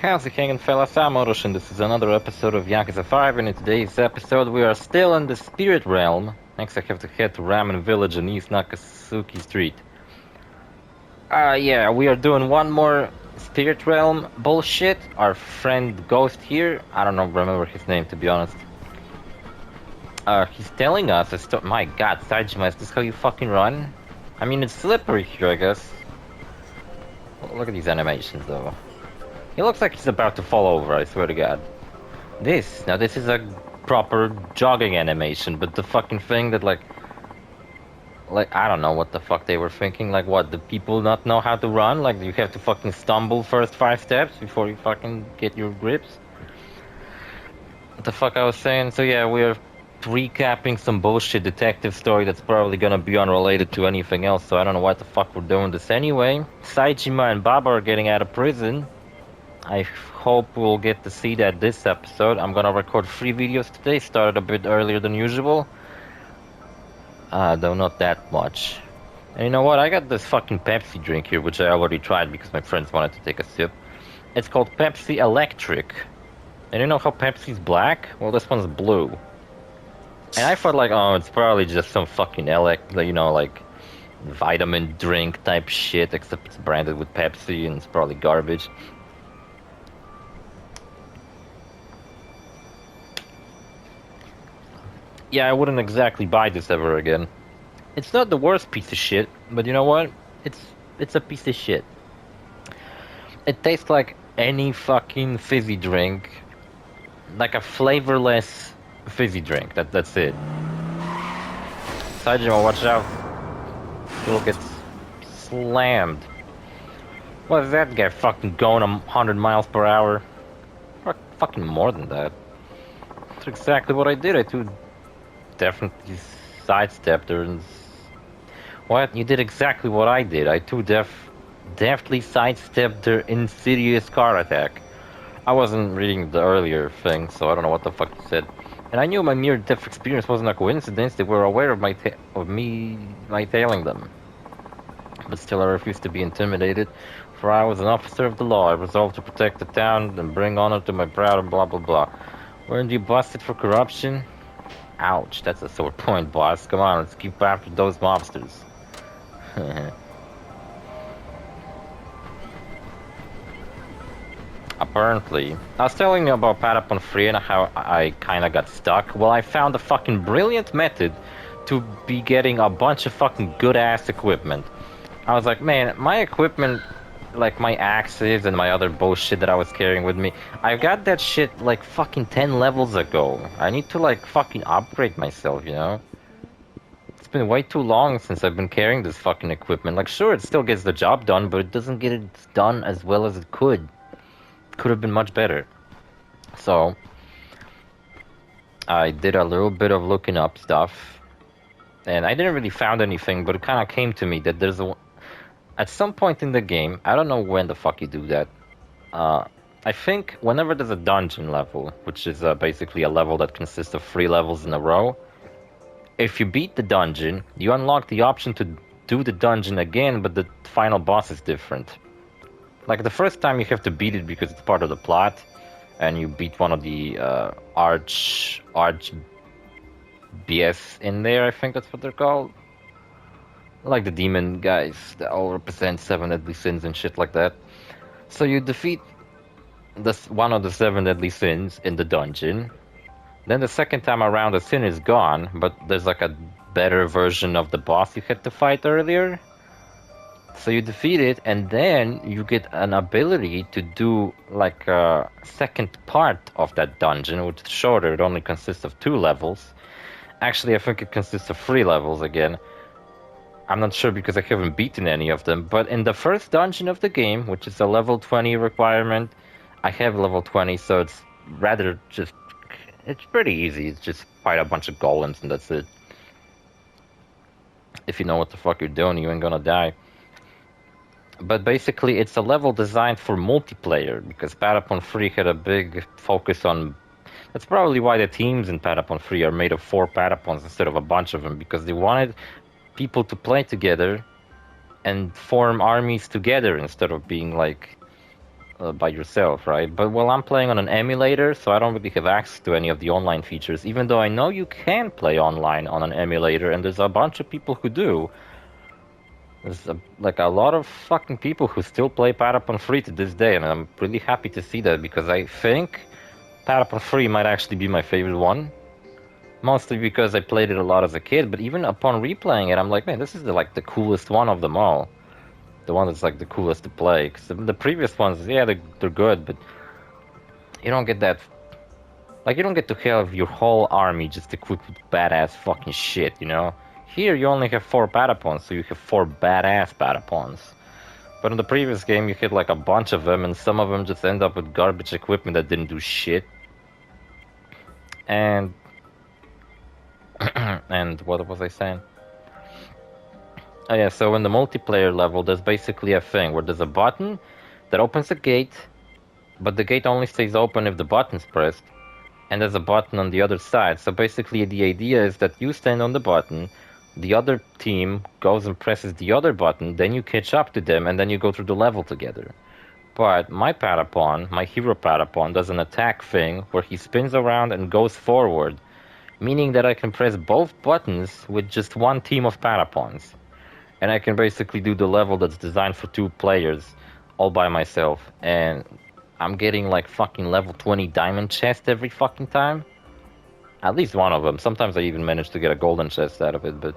How's it hanging, fellas? I'm OrosZ, and this is another episode of YAKUZA 5, and in today's episode we are still in the Spirit Realm. Next I have to head to Ramen Village on East Nakasuki Street. Yeah, we are doing one more Spirit Realm bullshit. Our friend Ghost here, I don't know, remember his name to be honest. He's telling us, my god, Saijima, is this how you fucking run? I mean, it's slippery here, I guess. Look at these animations, though. He looks like he's about to fall over, I swear to god. This is a proper jogging animation, but the fucking thing that, like, I don't know what the fuck they were thinking. Like, what, do people not know how to run? Like, you have to fucking stumble first 5 steps before you fucking get your grips? What the fuck I was saying? So yeah, we're recapping some bullshit detective story that's probably gonna be unrelated to anything else, so I don't know why the fuck we're doing this anyway. Saijima and Baba are getting out of prison. I hope we'll get to see that this episode. I'm gonna record 3 videos today, started a bit earlier than usual. Though not that much. And you know what, I got this fucking Pepsi drink here, which I already tried because my friends wanted to take a sip. It's called Pepsi Electric. And you know how Pepsi's black? Well, this one's blue. And I thought like, oh, it's probably just some fucking like vitamin drink type shit, except it's branded with Pepsi and it's probably garbage. Yeah, I wouldn't exactly buy this ever again. It's not the worst piece of shit, but you know what? It's a piece of shit. It tastes like any fucking fizzy drink. Like a flavorless fizzy drink. That's it. Saijima, watch out. You'll get slammed. What is that guy fucking going 100 miles per hour? Fucking more than that. That's exactly what I did. I definitely sidestepped her and... What? You did exactly what I did. I deftly sidestepped their insidious car attack. I wasn't reading the earlier thing, so I don't know what the fuck you said. And I knew my near-death experience wasn't a coincidence. They were aware of me tailing them. But still I refused to be intimidated, for I was an officer of the law. I resolved to protect the town and bring honor to my proud and blah blah blah. Weren't you busted for corruption? Ouch, that's a sore point, boss. Come on, let's keep after those mobsters. Apparently. I was telling you about Patapon Free and how I kinda got stuck. Well, I found a fucking brilliant method to be getting a bunch of fucking good-ass equipment. I was like, man, my equipment, like my axes and my other bullshit that I was carrying with me, I got that shit like fucking 10 levels ago. I need to like fucking upgrade myself, you know? It's been way too long since I've been carrying this fucking equipment. Like, sure, it still gets the job done, but it doesn't get it done as well as it could. Could have been much better. So, I did a little bit of looking up stuff, and I didn't really found anything, but it kind of came to me that there's at some point in the game, I don't know when the fuck you do that. I think whenever there's a dungeon level, which is basically a level that consists of 3 levels in a row, if you beat the dungeon, you unlock the option to do the dungeon again, but the final boss is different. Like the first time you have to beat it because it's part of the plot, and you beat one of the arch BS in there, I think that's what they're called. Like the demon guys that all represent 7 deadly sins and shit like that. So you defeat one of the 7 deadly sins in the dungeon. Then the second time around the sin is gone, but there's like a better version of the boss you had to fight earlier. So you defeat it, and then you get an ability to do like a second part of that dungeon, which is shorter. It only consists of 2 levels. Actually, I think it consists of 3 levels again. I'm not sure because I haven't beaten any of them, but in the first dungeon of the game, which is a level 20 requirement, I have level 20, so it's rather just... It's pretty easy. It's just fight a bunch of golems and that's it. If you know what the fuck you're doing, you ain't gonna die. But basically, it's a level designed for multiplayer, because Patapon 3 had a big focus on... That's probably why the teams in Patapon 3 are made of 4 Patapons instead of a bunch of them, because they wanted people to play together and form armies together instead of being like by yourself, right? But well, I'm playing on an emulator, so I don't really have access to any of the online features, even though I know you can play online on an emulator, and there's a bunch of people who do. There's like a lot of fucking people who still play Patapon Free to this day, and I'm really happy to see that, because I think Patapon Free might actually be my favorite one. Mostly because I played it a lot as a kid, but even upon replaying it, I'm like, man, this is like the coolest one of them all. The one that's like the coolest to play. Because the previous ones, yeah, they're good, but you don't get that. Like, you don't get to have your whole army just equipped with badass fucking shit, you know? Here, you only have 4 Patapons, so you have 4 badass Patapons. But in the previous game, you had like a bunch of them, and some of them just end up with garbage equipment that didn't do shit. And. And what was I saying? Oh yeah, so in the multiplayer level, there's basically a thing where there's a button that opens a gate, but the gate only stays open if the button's pressed, and there's a button on the other side. So basically the idea is that you stand on the button, the other team goes and presses the other button, then you catch up to them, and then you go through the level together. But my Patapon, my hero Patapon, does an attack thing where he spins around and goes forward, meaning that I can press both buttons with just one team of Patapons. And I can basically do the level that's designed for 2 players all by myself. And I'm getting like fucking level 20 diamond chest every fucking time. At least one of them. Sometimes I even manage to get a golden chest out of it. But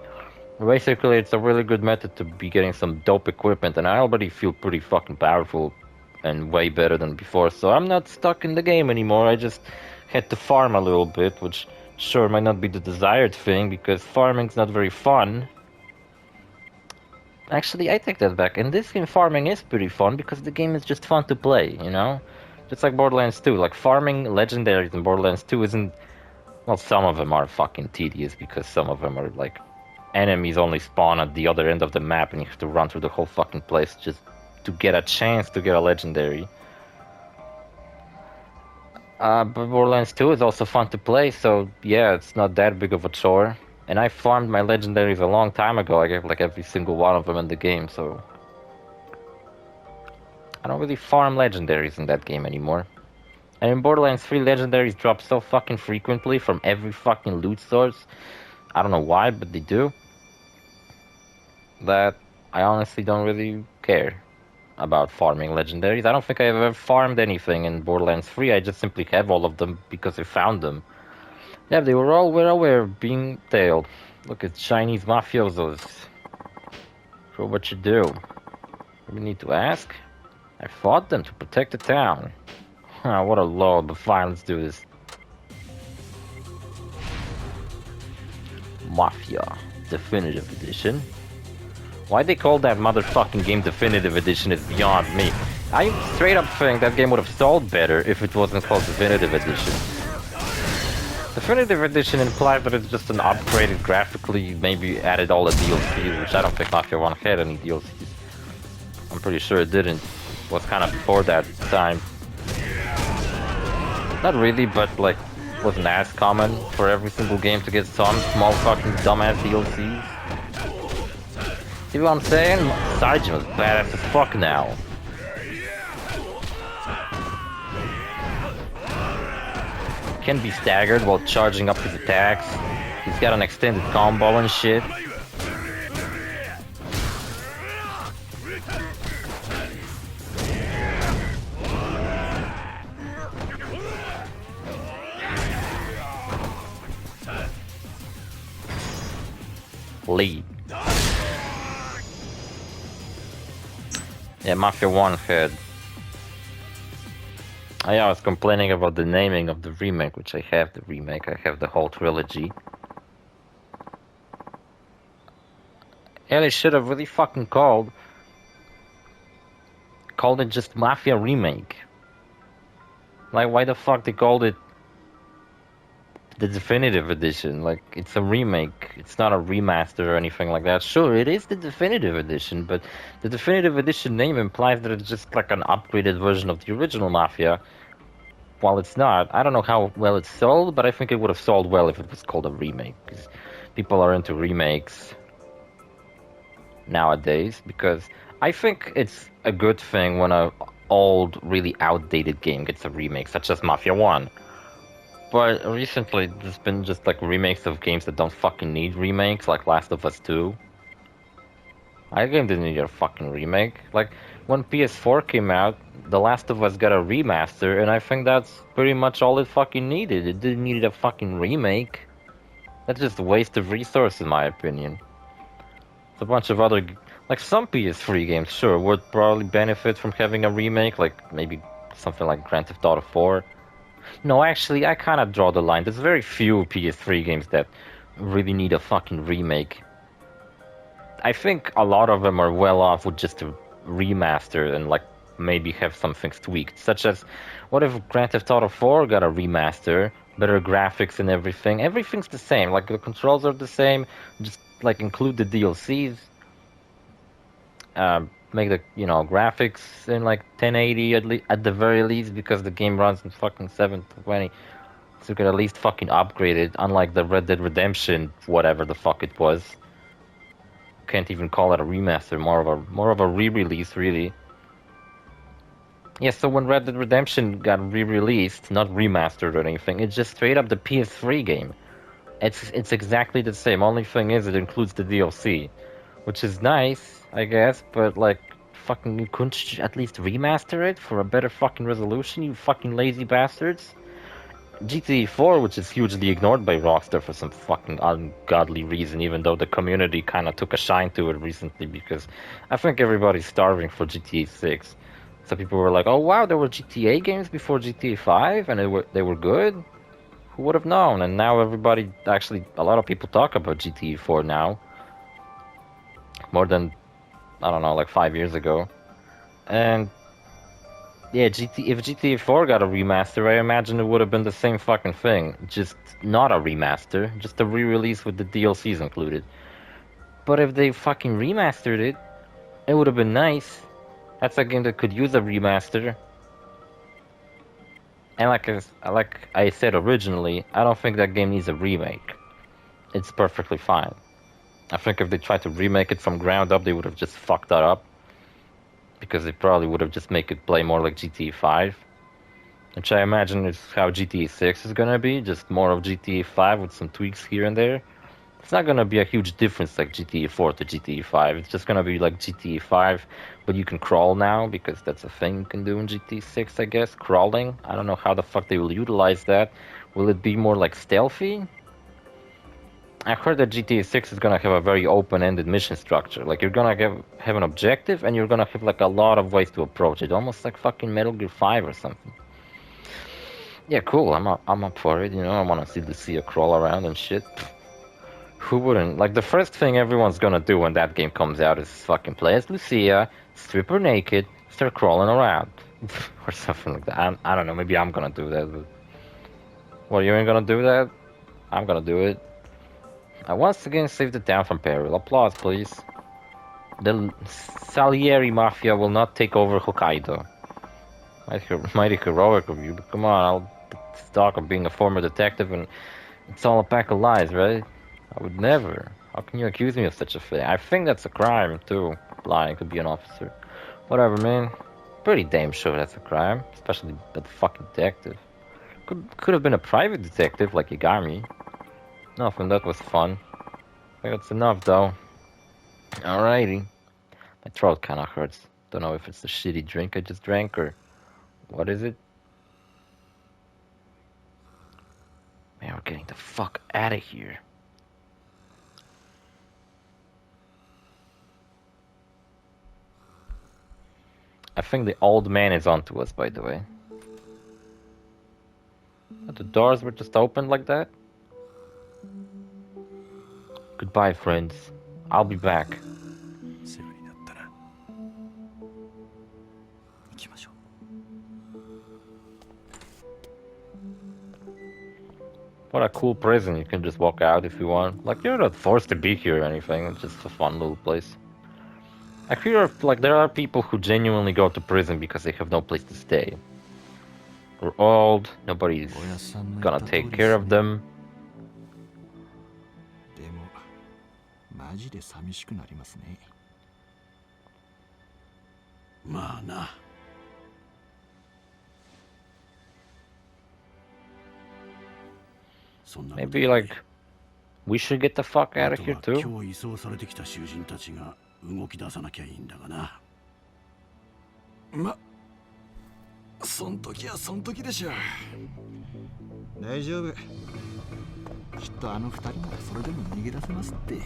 basically it's a really good method to be getting some dope equipment. And I already feel pretty fucking powerful and way better than before. So I'm not stuck in the game anymore. I just had to farm a little bit, which sure might not be the desired thing because farming's not very fun. Actually, I take that back. In this game, farming is pretty fun because the game is just fun to play, you know? Just like Borderlands 2. Like, farming legendaries in Borderlands 2 isn't... Well, some of them are fucking tedious because some of them are, like... Enemies only spawn at the other end of the map and you have to run through the whole fucking place just to get a chance to get a legendary. But Borderlands 2 is also fun to play, so yeah, it's not that big of a chore. And I farmed my legendaries a long time ago. I gave like every single one of them in the game, so... I don't really farm legendaries in that game anymore. And in Borderlands 3, legendaries drop so fucking frequently from every fucking loot source. I don't know why, but they do. That I honestly don't really care about farming legendaries. I don't think I've ever farmed anything in Borderlands 3. I just simply have all of them because I found them. Yeah, they were all well aware of being tailed. Look at Chinese mafiosos. For what you do. We need to ask? I fought them to protect the town. What a load, but fine, let's do this. Mafia Definitive Edition. Why they call that motherfucking game Definitive Edition is beyond me. I straight up think that game would have sold better if it wasn't called Definitive Edition. Definitive Edition implies that it's just an upgraded graphically, maybe added all the DLCs, which I don't think Mafia 1 had any DLCs. I'm pretty sure it didn't. It was kind of before that time. Not really, but like, wasn't as common for every single game to get some small fucking dumbass DLCs. See what I'm saying? Sergeant was badass as fuck now. Can be staggered while charging up his attacks. He's got an extended combo and shit. Lead. Yeah, Mafia 1 had... Oh yeah, I was complaining about the naming of the remake, which I have the remake, I have the whole trilogy. Yeah, they should have really fucking called it just Mafia Remake. Like, why the fuck they called it the Definitive Edition? Like, it's a remake, it's not a remaster or anything like that. Sure, it is the Definitive Edition, but the Definitive Edition name implies that it's just like an upgraded version of the original Mafia. While it's not, I don't know how well it's sold, but I think it would have sold well if it was called a remake, because people are into remakes nowadays, because I think it's a good thing when a old, really outdated game gets a remake, such as Mafia 1. But recently, there's been just like remakes of games that don't fucking need remakes, like Last of Us 2. That game didn't need a fucking remake. Like, when PS4 came out, The Last of Us got a remaster, and I think that's pretty much all it fucking needed. It didn't need a fucking remake. That's just a waste of resources, in my opinion. It's a bunch of other... Like, some PS3 games, sure, would probably benefit from having a remake, like maybe something like Grand Theft Auto 4. No, actually, I kind of draw the line. There's very few PS3 games that really need a fucking remake. I think a lot of them are well off with just a remaster and like maybe have some things tweaked. Such as, what if Grand Theft Auto 4 got a remaster, better graphics and everything? Everything's the same. Like the controls are the same. Just like include the DLCs. Make the graphics in like 1080 at the very least, because the game runs in fucking 720. So you could at least fucking upgrade it, unlike the Red Dead Redemption, whatever the fuck it was. Can't even call it a remaster, more of a re-release, really. Yeah, so when Red Dead Redemption got re-released, not remastered or anything, it's just straight up the PS3 game. It's exactly the same. Only thing is, it includes the DLC, which is nice, I guess. But like, fucking, you couldn't at least remaster it for a better fucking resolution, you fucking lazy bastards. GTA 4, which is hugely ignored by Rockstar for some fucking ungodly reason, even though the community kind of took a shine to it recently, because I think everybody's starving for GTA 6. So people were like, oh wow, there were GTA games before GTA 5, and they were good? Who would have known? And now everybody, actually, a lot of people talk about GTA 4 now. More than, I don't know, like 5 years ago. And yeah, if GTA 4 got a remaster, I imagine it would have been the same fucking thing. Just not a remaster, just a re-release with the DLCs included. But if they fucking remastered it, it would have been nice. That's a game that could use a remaster. And like I said originally, I don't think that game needs a remake. It's perfectly fine. I think if they tried to remake it from ground up, they would have just fucked that up. Because they probably would have just made it play more like GTA 5. Which I imagine is how GTA 6 is gonna be, just more of GTA 5 with some tweaks here and there. It's not gonna be a huge difference like GTA 4 to GTA 5. It's just gonna be like GTA 5, but you can crawl now, because that's a thing you can do in GTA 6, I guess. Crawling. I don't know how the fuck they will utilize that. Will it be more like stealthy? I heard that GTA 6 is gonna have a very open-ended mission structure. Like, you're gonna have an objective, and you're gonna have like a lot of ways to approach it. Almost like fucking Metal Gear 5 or something. Yeah, cool. I'm up for it. I want to see Lucia crawl around and shit. Who wouldn't? Like, the first thing everyone's gonna do when that game comes out is fucking play as Lucia, strip her naked, start crawling around, or something like that. I don't know. Maybe I'm gonna do that. But... Well, you ain't gonna do that? I'm gonna do it. I once again saved the town from peril. Applause, please. The Salieri Mafia will not take over Hokkaido. Mighty heroic of you, but come on, I'll talk of being a former detective, and it's all a pack of lies, right? I would never. How can you accuse me of such a thing? I think that's a crime, too. Lying to be an officer. Whatever, man. Pretty damn sure that's a crime, especially a fucking detective. Could have been a private detective like Yagami. Nothing, that was fun. I think that's enough, though. Alrighty. My throat kinda hurts. Don't know if it's the shitty drink I just drank, or... What is it? Man, we're getting the fuck out of here. I think the old man is onto us, by the way. The doors were just opened like that? Goodbye, friends. I'll be back. What a cool prison. You can just walk out if you want. Like, you're not forced to be here or anything. It's just a fun little place. I hear, like, there are people who genuinely go to prison because they have no place to stay. They're old, nobody's gonna take care of them. マジで寂しくなりますね。まあな。そんなこと Maybe like we should get the fuck out of here あとは too. 今日移送されてきた囚人たちが動き出さなきゃいいんだがな。そん時はそん時でしょ。大丈夫。きっとあの二人ならそれでも逃げ出せますって。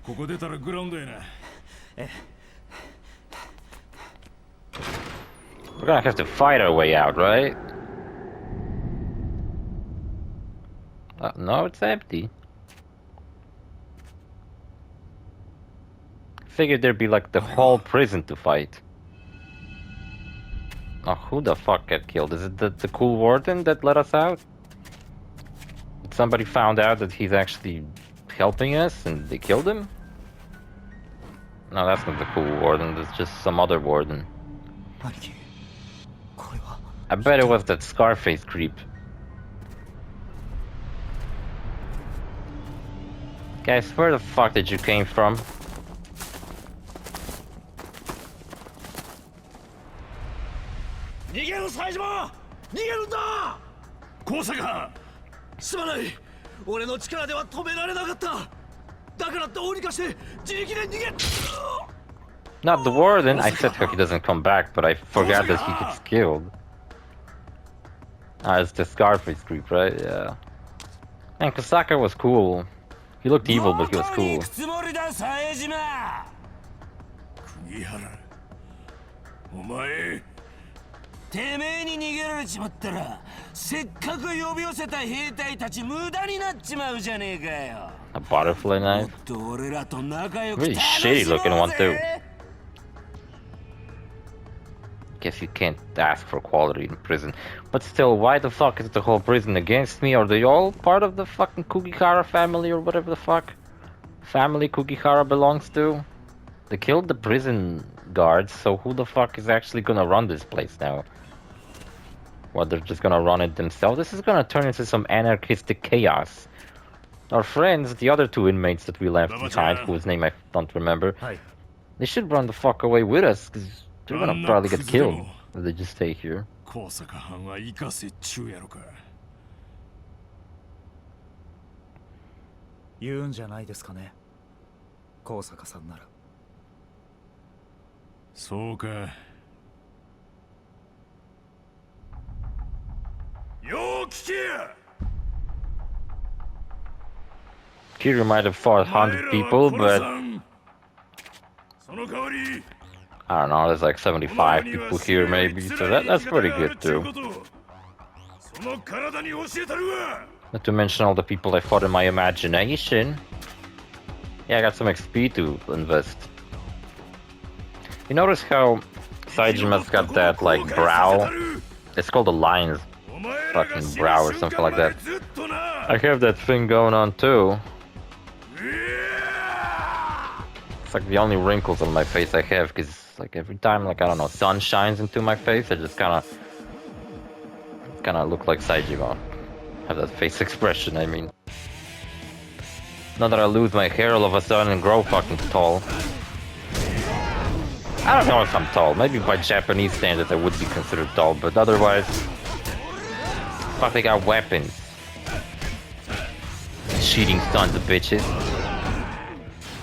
ここ出たらグラウンドやな。We're gonna have to fight our way out, right? No, it's empty. Figured there'd be like the whole prison to fight. Oh, who the fuck got killed? Is it the cool warden that let us out? Did somebody found out that he's actually helping us and they killed him? No, that's not the cool warden, that's just some other warden. I bet it was that Scarface creep. Guys, where the fuck did you came from? Not the warden, I said how he doesn't come back, but I forgot that he gets killed. Ah, it's the Scarface creep, right? Yeah. And Kosaka was cool. He looked evil, but he was cool. お前てめえに逃げられちまったらせっかく呼び寄せた兵隊たち無駄になっちまうじゃねえかよ。 A butterfly knife? もっと俺らと仲良く Really 楽し shitty もう looking one ぜ too. Guess you can't ask for quality in prison. But still, why the fuck is the whole prison against me? Are they all part of the fucking Kugihara family or whatever the fuck family Kugihara belongs to? They killed the prison guards, so who the fuck is actually gonna run this place now? What, they're just gonna run it themselves? This is gonna turn into some anarchistic chaos. Our friends, the other two inmates that we left behind, whose name I don't remember, they should run the fuck away with us, because they're gonna probably get killed if they just stay here. 高坂藩は生かせっちゅうやろか。言うんじゃないですかね、高坂さんなら。そうか。よう聞けや。 Kiryu might have fought 100 people, but I don't know, there's like 75 people here maybe, so that's pretty good too. Not to mention all the people I fought in my imagination. Yeah, I got some XP to invest. You notice how Saijima's got that like brow? It's called a lion's fucking brow or something like that. I have that thing going on too. It's like the only wrinkles on my face I have, because like every time, like I don't know, sun shines into my face, I just kind of look like Saijima. Have that face expression, I mean. Not that I lose my hair all of a sudden and grow fucking tall. I don't know if I'm tall. Maybe by Japanese standards I would be considered tall, but otherwise, fuck, they got weapons. Cheating sons of bitches.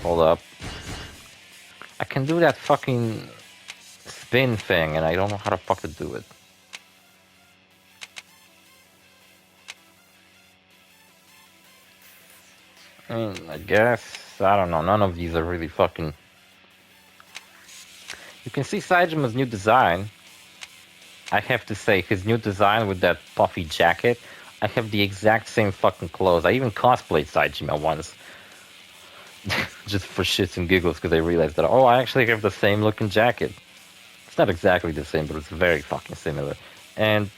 Hold up. I can do that fucking spin thing, and I don't know how the fuck to do it. I mean, I guess, I don't know, none of these are really fucking... You can see Saijima's new design. I have to say, his new design with that puffy jacket, I have the exact same fucking clothes. I even cosplayed Saijima once. Just for shits and giggles, because I realized that, oh, I actually have the same looking jacket. It's not exactly the same, but it's very fucking similar. And...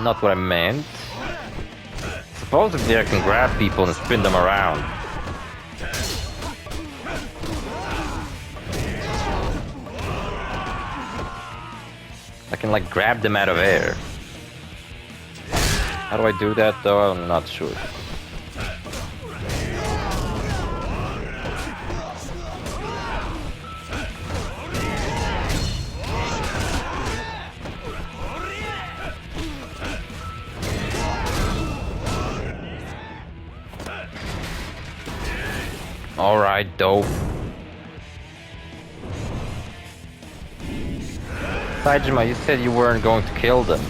not what I meant. Supposedly I can grab people and spin them around. I can like grab them out of air. How do I do that though? I'm not sure. Alright, dope. Saijima, you said you weren't going to kill them.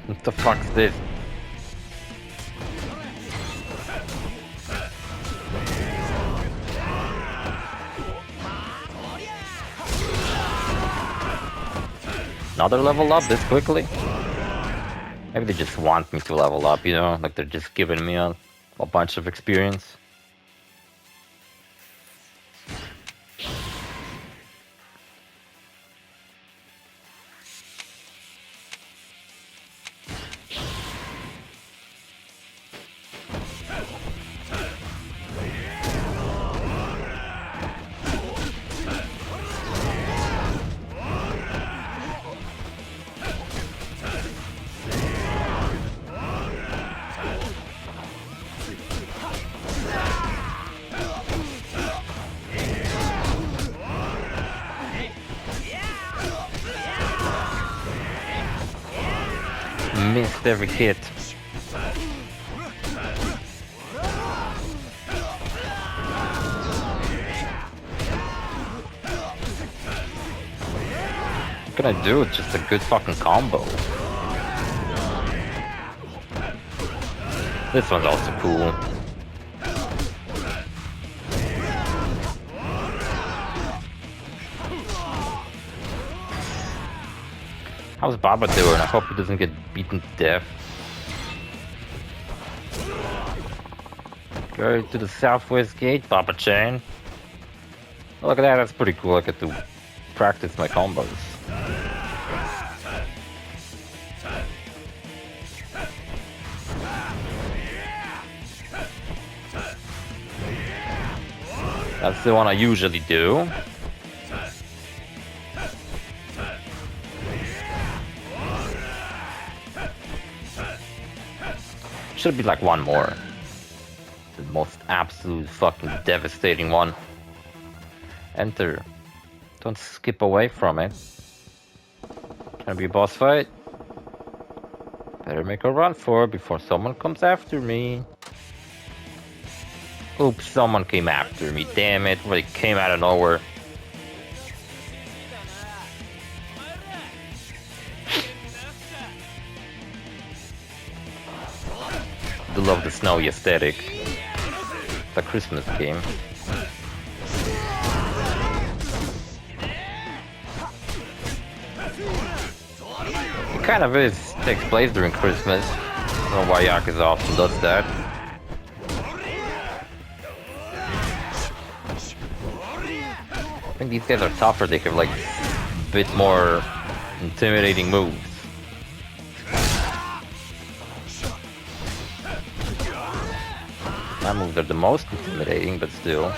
What the fuck's this? Another level up this quickly? Maybe they just want me to level up, you know? Like they're just giving me a bunch of experience. Missed every hit. What can I do? It's just a good fucking combo. This one's also cool. How's Baba doing? I hope he doesn't get beaten to death. Go to the southwest gate, Baba Chan. Oh, look at that, that's pretty cool. I get to practice my combos. That's the one I usually do. Should be like one more. The most absolute fucking devastating one. Enter. Don't skip away from it. Can it be a boss fight? Better make a run for it before someone comes after me. Oops, someone came after me. Damn it, really came out of nowhere. I love the snowy aesthetic. The Christmas game. It kind of is. Takes place during Christmas. I don't know why YAKUZA often does that. I think these guys are tougher. They have like a bit more intimidating moves. My moves are the most intimidating, but still.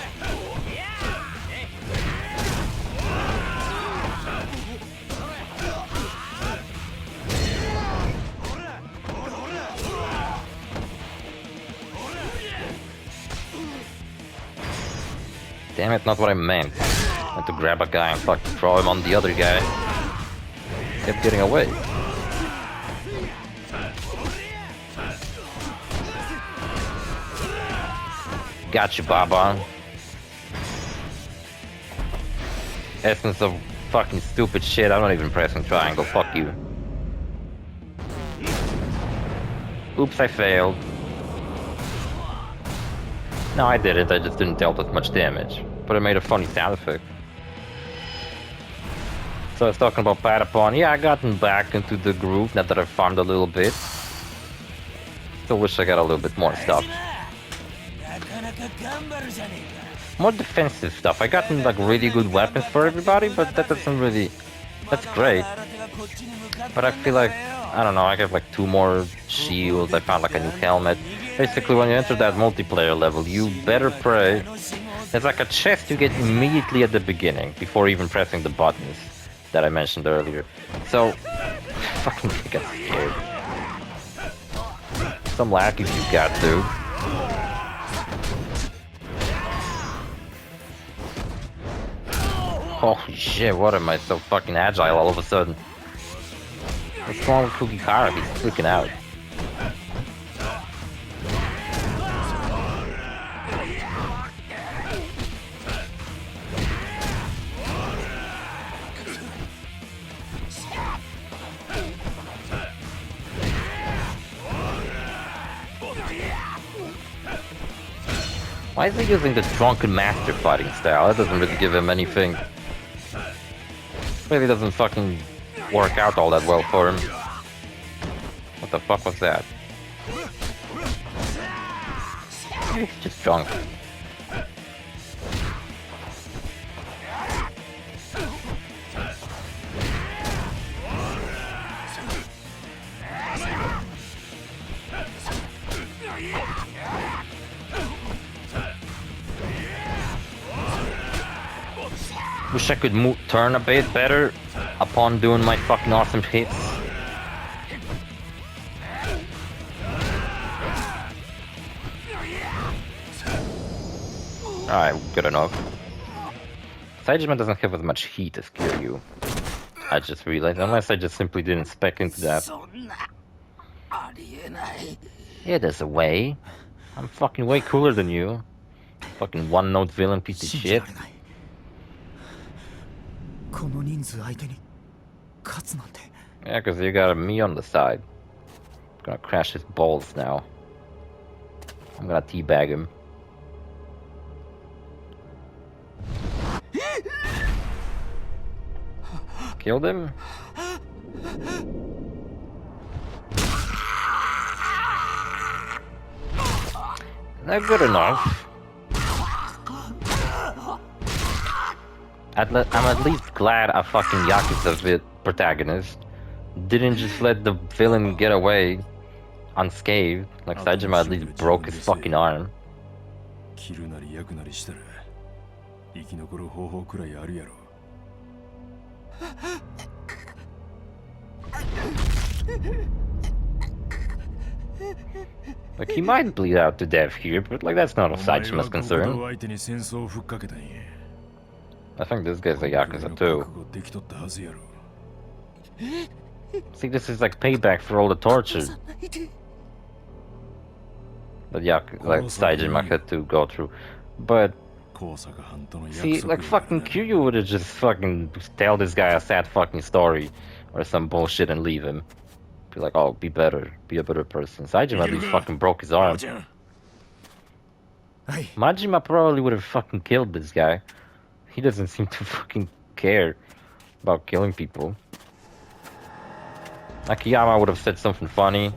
Damn it, not what I meant. I had to grab a guy and fucking throw him on the other guy. Kept getting away. Got you, Baba. Essence of fucking stupid shit. I'm not even pressing triangle. Fuck you. Oops, I failed. No, I didn't. I just didn't deal that much damage. But it made a funny sound effect. So I was talking about Patapon. Yeah, I gotten back into the groove now that I've farmed a little bit. Still wish I got a little bit more stuff. More defensive stuff. I gotten like really good weapons for everybody, but that doesn't really... That's great. But I feel like, I don't know, I have like 2 more shields, I found like a new helmet. Basically when you enter that multiplayer level, you better pray. There's like a chest you get immediately at the beginning, before even pressing the buttons. that I mentioned earlier. So, fucking get scared. Some lackeys you got, dude. Holy shit, what am I so fucking agile all of a sudden? What's wrong with Kugikara? He's freaking out. Why is he using the drunken master fighting style? That doesn't really give him anything. Really doesn't fucking work out all that well for him. What the fuck was that? He's just drunk. Wish I could turn a bit better upon doing my fucking awesome hits. Alright, good enough. Saejima doesn't have as much heat as Kiryu. I just realized, unless I just simply didn't spec into that. Yeah, there's a way. I'm fucking way cooler than you. Fucking one-note villain piece of shit. Yeah, cause you got me on the side. I'm gonna crash his balls now. I'm gonna teabag him. Killed him? Not good enough. I'm at least glad a fucking YAKUZA protagonist didn't just let the villain get away unscathed. Like Saejima at least broke his fucking arm. Like, he might bleed out to death here, but like that's not a Saejima's concern. I think this guy's a Yakuza too. See, this is like payback for all the torture that Saejima had to go through. But see, like fucking Kiryu would have just fucking tell this guy a sad fucking story or some bullshit and leave him. Be like, oh, be better, be a better person. Saejima at least fucking broke his arm. Majima probably would have fucking killed this guy. He doesn't seem to fucking care about killing people. Akiyama would have said something funny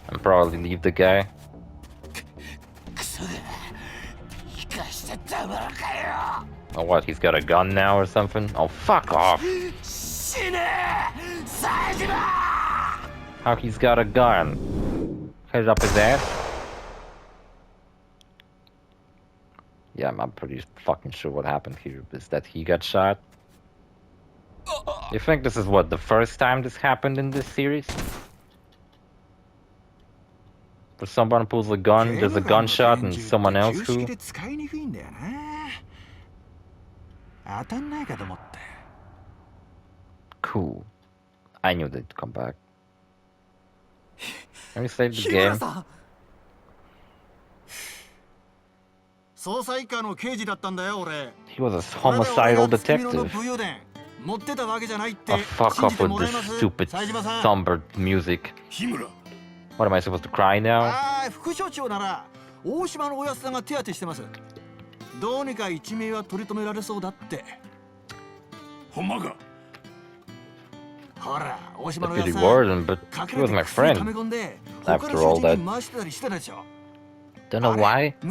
and probably leave the guy. Oh, what? He's got a gun now or something? Oh, fuck off! How he's got a gun? Head up his ass? Yeah, I'm pretty fucking sure what happened here is that he got shot. You think this is what, the first time this happened in this series? Where someone pulls a gun, there's a gunshot, and someone else who... Cool. I knew they'd come back. Let me save the game. He was a homicidal detective. Oh, fuck off with this stupid, somber music. What am I supposed to cry now? A pity warden, but he was my friend. After all that. Don't know why. We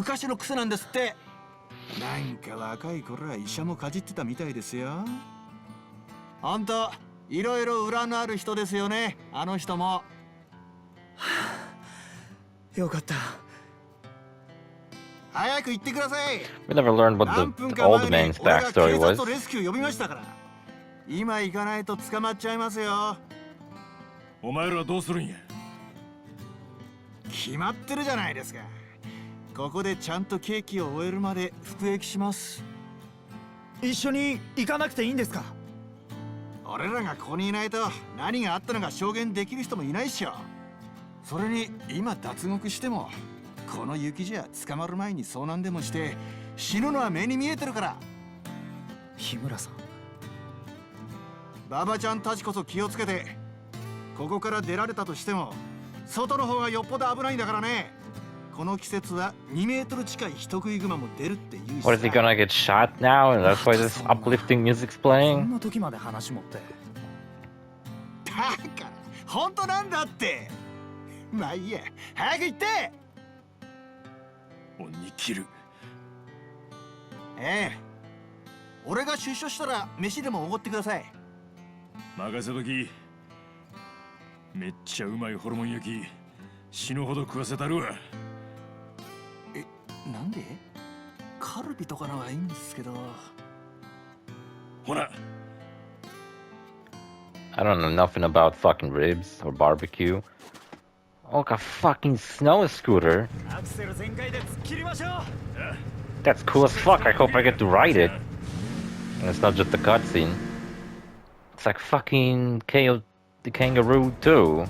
never learned what the old man's backstory was. 今行かないと捕まっちゃいますよ。お前らどうするんや。決まってるじゃないですか。ここでちゃんとケーキを終えるまで服役します。一緒に行かなくていいんですか？俺らがここにいないと何があったのか証言できる人もいないっしょ。それに今脱獄してもこの雪じゃ捕まる前に遭難でもして死ぬのは目に見えてるから。日村さん、ババちゃんたちこそ気をつけて。ここから出られたとしても外の方がよっぽど危ないんだからね。この季節は2メートル近い人食いグマも出るって言うしさ。 What, is he gonna get shot now and that's why this uplifting music's こ playing? んな時まで話持って。だから本当なんだって。まあいいや、早く行って。恩に切る。ええ、俺が出所したら飯でもおごってください。任せとき。めっちゃうまいホルモン焼き死ぬほど食わせたるわ。え、なんで？カルビとかのはいいんですけど。ほら。 I don't know nothing about fucking ribs or barbecue. Oh, like a fucking snow scooter. アクセル全開で突っ切りましょう。 That's cool as fuck. I hope I get to ride it. And it's not just a cutscene. It's like fucking KO the Kangaroo too.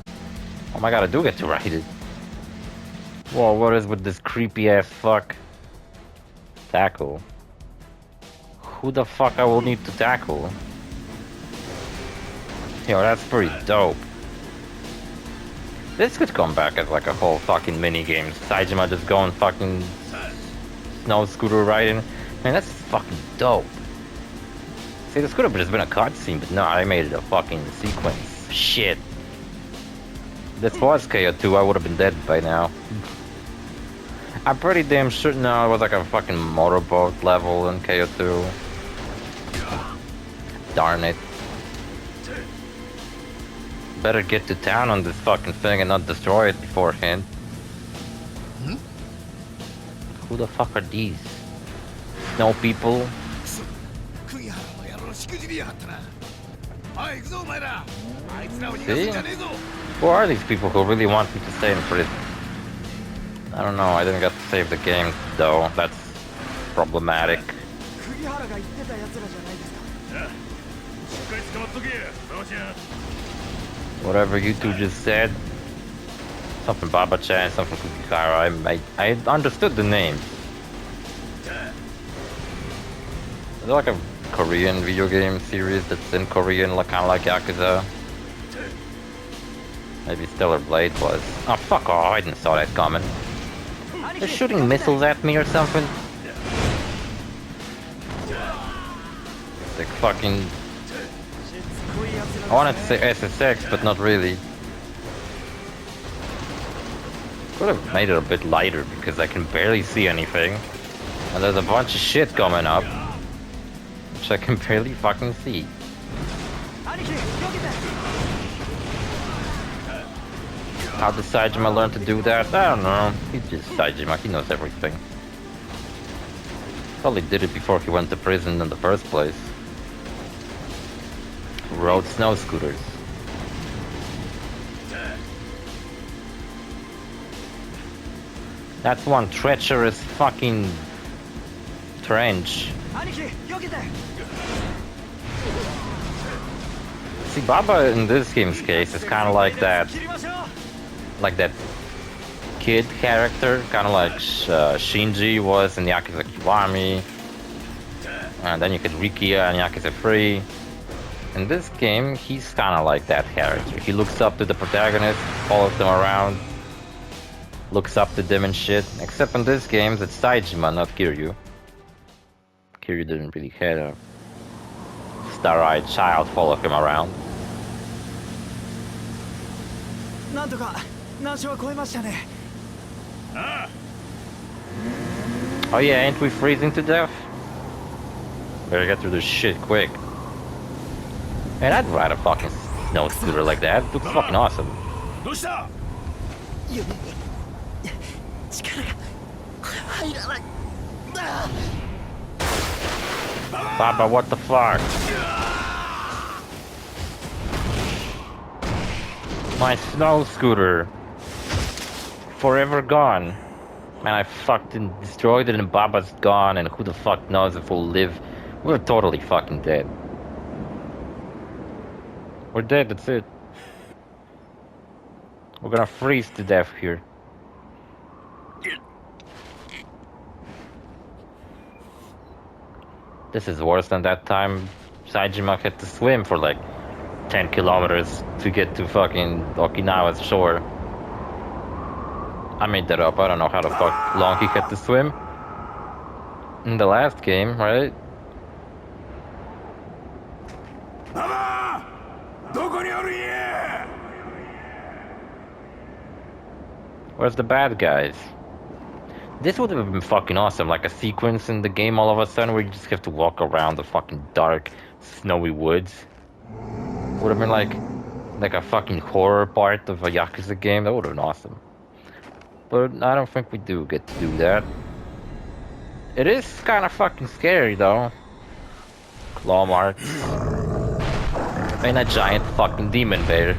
Oh my god, I do get to ride it. Whoa, what is with this creepy ass fuck? Tackle. Who the fuck I will need to tackle? Yo, that's pretty dope. This could come back as like a whole fucking mini game. Saejima just going fucking snow scooter riding. Man, that's fucking dope. See, this could have just been a cutscene, but no, I made it a fucking sequence. Shit. This was KO2, I would have been dead by now. I'm pretty damn sure no, it was like a fucking motorboat level in KO2. Darn it. Better get to town on this fucking thing and not destroy it beforehand. Who the fuck are these? Snow people? See? Who are these people who really want me to stay in prison? I don't know, I didn't get to save the game though, that's problematic. Whatever you two just said. Something Baba-chan, something Kukihara, I understood the names. Is there like a Korean video game series that's in Korean, like kind of like Yakuza? Maybe Stellar Blade was. Oh fuck off, I didn't saw that coming. They're shooting missiles at me or something? Like fucking... I wanted to say SSX, but not really. Could have made it a bit lighter because I can barely see anything. And there's a bunch of shit coming up, which I can barely fucking see. How did Saejima learn to do that? I don't know. He's just Saejima, he knows everything. Probably did it before he went to prison in the first place. Rode snow scooters. That's one treacherous fucking trench. See, Baba in this game's case is kind of like that kid character, kind of like Shinji was in Yakuza Kiwami, and then you could Rikia in Yakuza 3. In this game, he's kind of like that character. He looks up to the protagonist, follows them around, looks up to them and shit. Except in this game, it's Saejima, not Kiryu. Kiryu didn't really have a star-eyed child follow him around. Oh yeah, ain't we freezing to death? Better get through this shit quick. Man, I'd ride a fucking snow scooter like that. It looks fucking awesome. Baba, what the fuck? My snow scooter. Forever gone. Man, I fucking destroyed it and Baba's gone, and who the fuck knows if we'll live. We're totally fucking dead. We're dead, that's it. We're gonna freeze to death here. This is worse than that time Saejima had to swim for like 10 kilometers to get to fucking Okinawa's shore. I made that up, I don't know how the fuck long he had to swim. In the last game, right? Where's the bad guys? This would have been fucking awesome, like a sequence in the game all of a sudden where you just have to walk around the fucking dark, snowy woods. Would have been like a fucking horror part of a Yakuza game. That would have been awesome. But I don't think we do get to do that. It is kind of fucking scary though. Claw marks. And a giant fucking demon bear.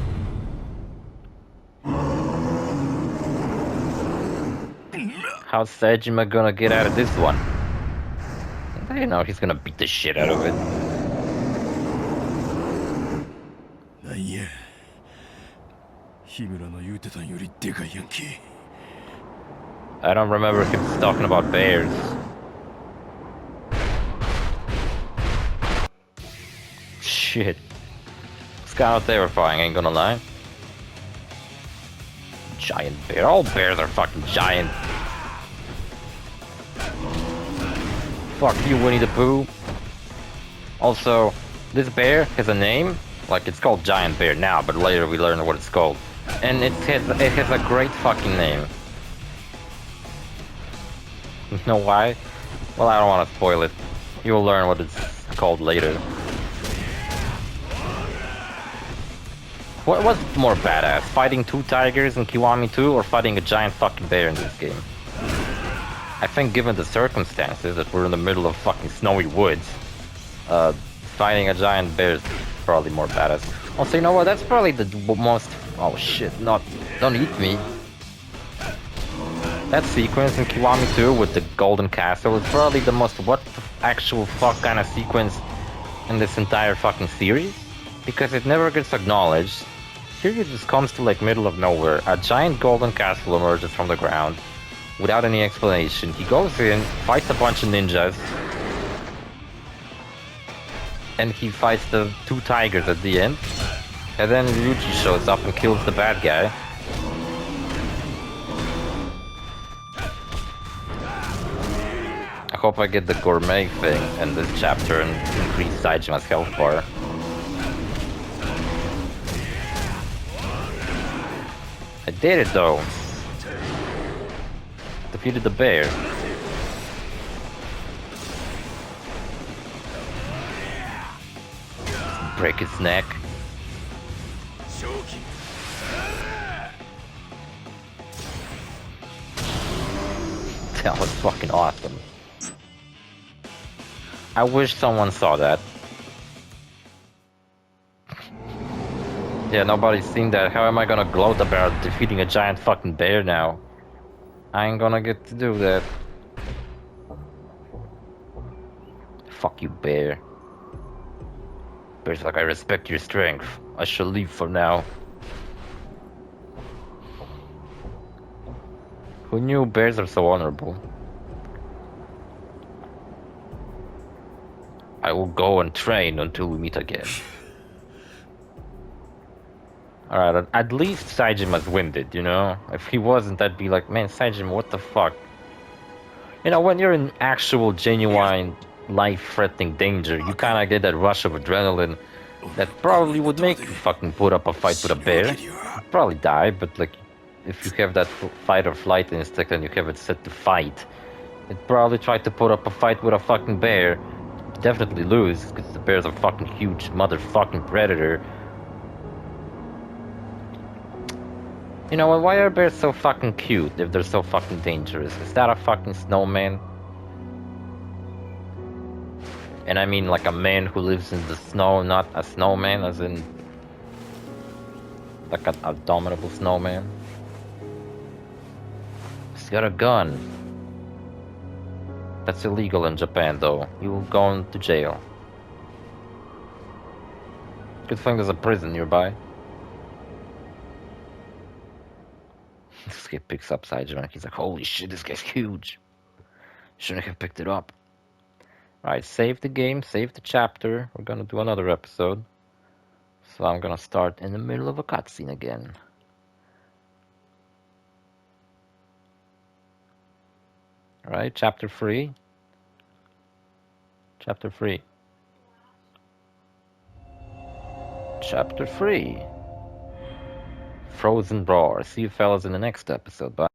How's Saejima gonna get out of this one? I know he's gonna beat the shit out of it. I don't remember him talking about bears. Shit. It's kind of terrifying, ain't gonna lie. Giant bear. All bears are fucking giant. Fuck you, Winnie the Pooh. Also, this bear has a name. Like, it's called Giant Bear now, but later we learn what it's called. And it has a great fucking name. You know why? Well, I don't want to spoil it. You'll learn what it's called later. What's more badass? Fighting 2 tigers in Kiwami 2 or fighting a giant fucking bear in this game? I think given the circumstances that we're in the middle of fucking snowy woods, fighting a giant bear is probably more badass. Also, you know what? That's probably the most... Oh shit, don't eat me. That sequence in Kiwami 2 with the golden castle is probably the most what the actual fuck kind of sequence in this entire fucking series. Because it never gets acknowledged. Here it just comes to like middle of nowhere. A giant golden castle emerges from the ground without any explanation. He goes in, fights a bunch of ninjas, and he fights the 2 tigers at the end. And then Ryuji shows up and kills the bad guy. I hope I get the gourmet thing in this chapter and increase Saijima's health bar. I did it though. Defeated the bear. Break its neck. That was fucking awesome. I wish someone saw that. Yeah, nobody's seen that. How am I gonna gloat about defeating a giant fucking bear now? I ain't gonna get to do that. Fuck you, bear. Bear's like, I respect your strength. I shall leave for now. Who knew bears are so honorable? I will go and train until we meet again. Alright, at least Saijima's winded, you know? If he wasn't, I'd be like, man, Saijima, what the fuck? You know, when you're in actual, genuine, life-threatening danger, you kinda get that rush of adrenaline that probably would make you fucking put up a fight with a bear. You'd probably die, but like, if you have that fight or flight instinct and you have it set to fight, you'd probably try to put up a fight with a fucking bear. You'd definitely lose, because the bear's a fucking huge motherfucking predator. You know, why are bears so fucking cute if they're so fucking dangerous? Is that a fucking snowman? And I mean like a man who lives in the snow, not a snowman, as in... Like an abominable snowman. He's got a gun. That's illegal in Japan, though. You'll go into jail. Good thing there's a prison nearby. This guy picks up Saijiman. He's like, holy shit, this guy's huge. Shouldn't have picked it up. Alright, save the game, save the chapter. We're gonna do another episode. So I'm gonna start in the middle of a cutscene again. Alright, chapter 3. Chapter 3. Chapter 3. Frozen Roar. See you fellas in the next episode. Bye.